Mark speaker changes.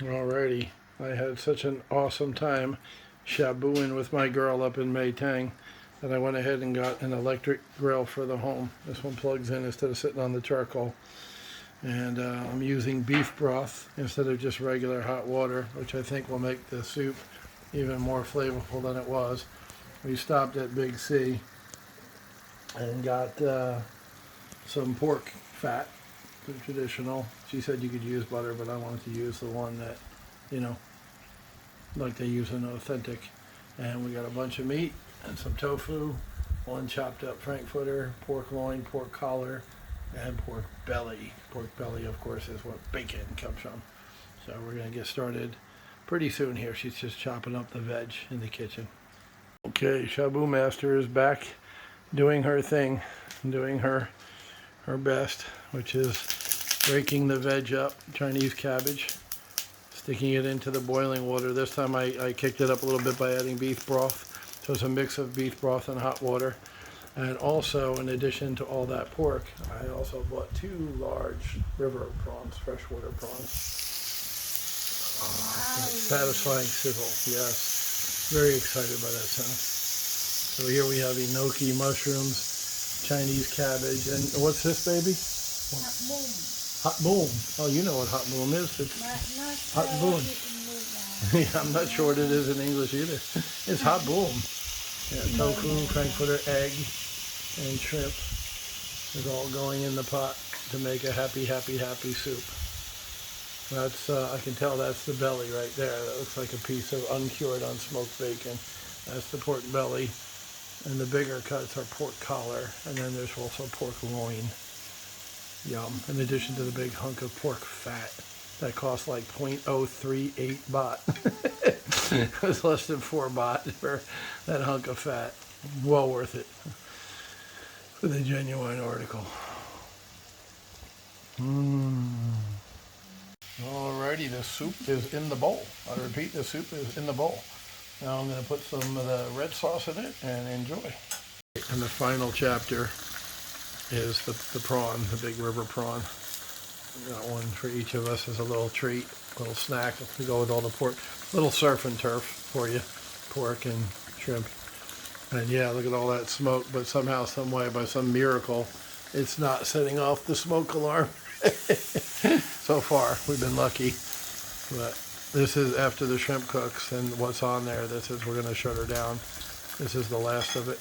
Speaker 1: Alrighty, I had such an awesome time shabuing with my girl up in Mae Taeng that I went ahead and got an electric grill for the home. This one plugs in instead of sitting on the charcoal. And I'm using beef broth instead of just regular hot water, which I think will make the soup even more flavorful than it was. We stopped at Big C and got some pork fat, the traditional. She said you could use butter, but I wanted to use the one that, you know, like they use in authentic. And we got a bunch of meat and some tofu, one chopped up frankfurter, pork loin, pork collar, and pork belly. Pork belly, of course, is what bacon comes from. So we're going to get started pretty soon here. She's just chopping up the veg in the kitchen. Okay, Shabu Master is back doing her thing, doing her best, which is breaking the veg up, Chinese cabbage, sticking it into the boiling water. This time I kicked it up a little bit by adding beef broth. So it's a mix of beef broth and hot water. And also, in addition to all that pork, I also bought 2 large river prawns, freshwater prawns. Satisfying sizzle, yes. Very excited by that sound. So here we have enoki mushrooms, Chinese cabbage, and what's this, baby?
Speaker 2: Hot boom.
Speaker 1: Hot boom. Oh, you know what hot boom is. It's hot boom. Yeah, I'm not sure what it is in English either. It's hot boom. Yeah, tofu, frankfurter, egg, and shrimp is all going in the pot to make a happy, happy, happy soup. That's, I can tell that's the belly right there. That looks like a piece of uncured, unsmoked bacon. That's the pork belly. And the bigger cuts are pork collar. And then there's also pork loin. Yum. In addition to the big hunk of pork fat that costs like 0.038 baht. It was less than 4 baht for that hunk of fat. Well worth it for the genuine article. Alrighty, the soup is in the bowl. I repeat, the soup is in the bowl. Now I'm going to put some of the red sauce in it and enjoy. And the final chapter is the prawn, the big river prawn. Got one for each of us as a little treat, a little snack to go with all the pork. Little surf and turf for you, pork and shrimp. And yeah, look at all that smoke, but somehow, some way, by some miracle, it's not setting off the smoke alarm. So far, we've been lucky. But this is after the shrimp cooks and what's on there. This is, we're going to shut her down. This is the last of it.